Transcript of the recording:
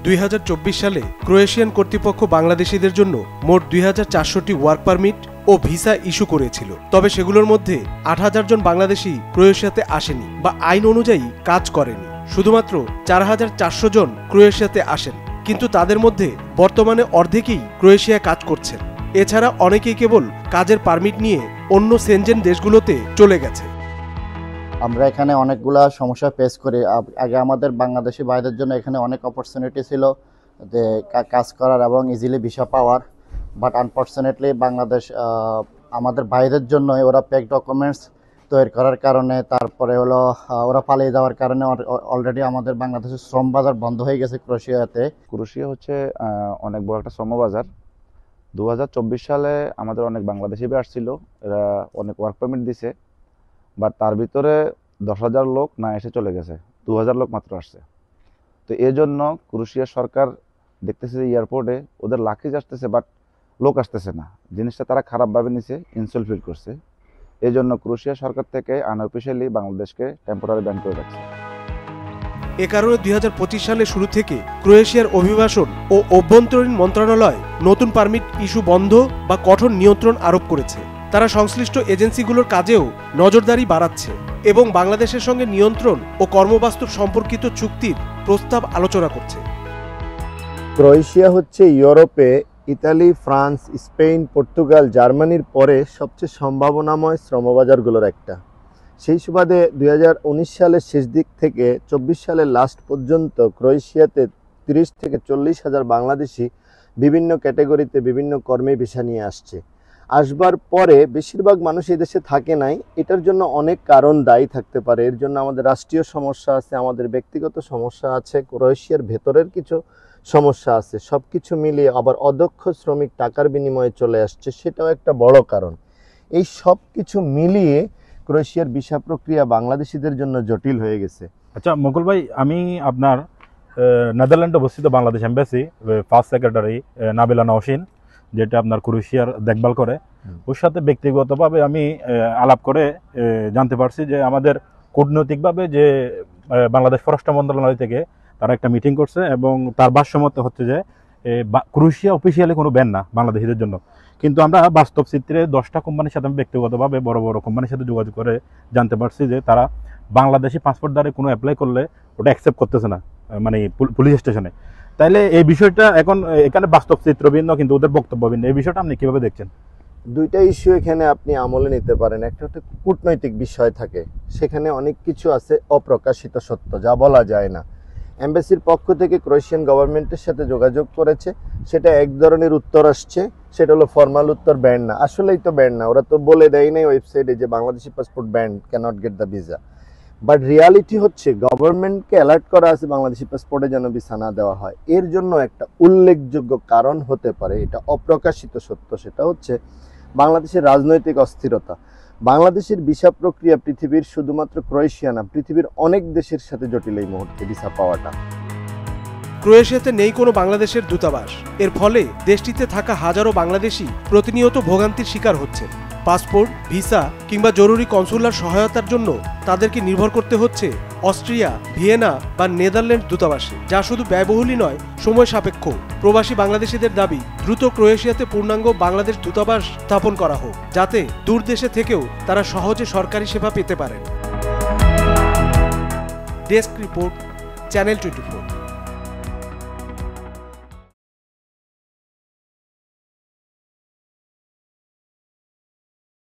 2024 সালে ক্রোয়েশিয়ান কর্তৃপক্ষ বাংলাদেশিদের জন্য মোট 2400টি ওয়ার্ক পারমিট ও ভিসা ইস্যু করেছিল। তবে সেগুলোর মধ্যে 8000 জন বাংলাদেশি ক্রোয়েশিয়াতে আসেনি বা আইন অনুযায়ী কাজ করেনি। শুধুমাত্র 4400 জন ক্রোয়েশিয়াতে আসেন, কিন্তু তাদের মধ্যে বর্তমানে অর্ধেকই ক্রোয়েশিয়ায় কাজ করছেন। এছাড়া অনেকেই কেবল কাজের পারমিট নিয়ে অন্য সেনজেন দেশগুলোতে চলে গেছে। আমরা এখানে অনেকগুলা সমস্যা ফেস করি। আগে আমাদের বাংলাদেশি ভাইদের জন্য এখানে অনেক অপরচুনিটি ছিল যে কাজ করার এবং easily visa power, but unfortunately Bangladesh আমাদের ভাইদের জন্য ওরা পেক ডকুমেন্টস তৈরি করার কারণে, তারপরে হলো ওরা পালিয়ে যাওয়ার কারণে অলরেডি আমাদের বাংলাদেশের শ্রম বাজার বন্ধ হয়ে গেছে ক্রোয়েশিয়াতে। ক্রোয়েশিয়া হচ্ছে অনেক বড় একটা শ্রম বাজার। 2024 সালে আমাদের অনেক বাংলাদেশি আসছিল, এরা অনেক ওয়ার্ক পারমিট দিছে, বাট তার ভিতরে 10,000 লোক না এসে চলে গেছে, 2000 লোক মাত্র আসছে। তো এই জন্য ক্রোয়েশিয়া সরকার দেখতেছে যে এয়ারপোর্টে ওদের লাকিজ আসতেছে বাট লোক আসতেছে না, জিনিসটা তারা খারাপভাবে নিছে, ইনসাল্ট ফিল করছে। এই জন্য ক্রোয়েশিয়া সরকার থেকে আনঅফিশিয়ালি বাংলাদেশকে টেম্পোরারি ব্যান করে রাখছে। এ কারণে 2025 সালের শুরু থেকে ক্রোয়েশিয়ার অভিবাসন ও অভ্যন্তরীণ মন্ত্রণালয় নতুন পারমিট ইস্যু বন্ধ বা কঠোর নিয়ন্ত্রণ আরোপ করেছে। তারা সংশ্লিষ্ট এজেন্সিগুলোর কাজেও নজরদারি বাড়াচ্ছে এবং বাংলাদেশের সঙ্গে নিয়ন্ত্রণ ও কর্মবাস্তব সম্পর্কিত চুক্তির প্রস্তাব আলোচনা করছে। ক্রোয়েশিয়া হচ্ছে ইউরোপে ইতালি, ফ্রান্স, স্পেন, পর্তুগাল, জার্মানির পরে সবচেয়ে সম্ভাবনাময় শ্রমবাজারগুলোর একটা। সেই সুবাদে 2019 সালের শেষ দিক থেকে 24 সালের লাস্ট পর্যন্ত ক্রোয়েশিয়াতে 30 থেকে 40 হাজার বাংলাদেশি বিভিন্ন ক্যাটাগরিতে বিভিন্ন কর্মে ভিসা নিয়ে আসছে। আসবার পরে বেশিরভাগ মানুষ এই দেশে থাকে নাই। এটার জন্য অনেক কারণ দায়ী থাকতে পারে। এর জন্য আমাদের রাষ্ট্রীয় সমস্যা আছে, আমাদের ব্যক্তিগত সমস্যা আছে, ক্রোয়েশিয়ার ভেতরের কিছু সমস্যা আছে। সব কিছু মিলিয়ে আবার অদক্ষ শ্রমিক টাকার বিনিময়ে চলে আসছে, সেটাও একটা বড় কারণ। এই সব কিছু মিলিয়ে ক্রোয়েশিয়ার ভিসা প্রক্রিয়া বাংলাদেশিদের জন্য জটিল হয়ে গেছে। আচ্ছা মুকুল ভাই, আমি আপনার নেদারল্যান্ডে অবস্থিত Bangladesh embassy first secretary Nabila Nowshin, যেটা আপনার ক্রোয়েশিয়ার দেখভাল করে, ওর সাথে ব্যক্তিগতভাবে আমি আলাপ করে জানতে পারছি যে আমাদের কূটনৈতিকভাবে যে বাংলাদেশ পররাষ্ট্র মন্ত্রণালয় থেকে তারা একটা মিটিং করছে এবং তার ভাষ্যমতে হচ্ছে যে ক্রোয়েশিয়া অফিসিয়ালি কোনো ব্যান না বাংলাদেশিদের জন্য, কিন্তু আমরা বাস্তব চিত্রে 10টা কোম্পানির সাথে আমি ব্যক্তিগতভাবে বড় বড় কোম্পানির সাথে যোগাযোগ করে জানতে পারছি যে তারা বাংলাদেশি পাসপোর্ট দ্বারা কোনো অ্যাপ্লাই করলে ওটা অ্যাকসেপ্ট করতেছে না, মানে পুলিশ স্টেশনে। তাইলে এই বিষয়টা এখন এখানে বাস্তব চিত্র ভিন্ন কিন্তু ওদের বক্তব্য ভিন্ন, এই বিষয়টা আপনি কিভাবে দেখছেন? দুইটা ইস্যু এখানে আপনি আমলে নিতে পারেন। একটা হচ্ছে কূটনৈতিক বিষয় থাকে, সেখানে অনেক কিছু আছে অপ্রকাশিত সত্য, যা বলা যায় না। এমবাসির পক্ষ থেকে ক্রোয়েশিয়ান গভর্নমেন্টের সাথে যোগাযোগ করেছে, সেটা এক ধরনের উত্তর আসছে, সেটা হলো ফর্মাল উত্তর, ব্যান্ড না। আসলেই তো ব্যান্ড না, ওরা তো বলে দেয় নাই ওয়েবসাইটে যে Bangladeshi passport banned, cannot get the visa. But reality হচ্ছে গভর্নমেন্টকে অ্যালার্ট করা আছে বাংলাদেশি পাসপোর্টে যেন ভিসা না দেওয়া হয়। এর জন্য একটা উল্লেখযোগ্য কারণ হতে পারে, এটা অপ্রকাশিত সত্য, সেটা হচ্ছে বাংলাদেশের রাজনৈতিক অস্থিরতা। বাংলাদেশের ভিসা প্রক্রিয়া পৃথিবীর শুধুমাত্র ক্রোয়েশিয়া না, পৃথিবীর অনেক দেশের সাথে জটিল এই মুহূর্তে ভিসা পাওয়াটা। ক্রোয়েশিয়াতে নেই কোনো বাংলাদেশের দূতাবাস। এর ফলে দেশটিতে থাকা হাজারো বাংলাদেশি প্রতিনিয়ত ভোগান্তির শিকার হচ্ছে। পাসপোর্ট, ভিসা কিংবা জরুরি কনসুলার সহায়তার জন্য তাদেরকে নির্ভর করতে হচ্ছে অস্ট্রিয়া, ভিয়েনা বা নেদারল্যান্ড দূতাবাসে, যা শুধু ব্যয়বহুলই নয়, সময় সাপেক্ষ। প্রবাসী বাংলাদেশিদের দাবি দ্রুত ক্রোয়েশিয়াতে পূর্ণাঙ্গ বাংলাদেশ দূতাবাস স্থাপন করা হোক, যাতে দূর দেশে থেকেও তারা সহজে সরকারি সেবা পেতে পারেন। Desk report, channel 24।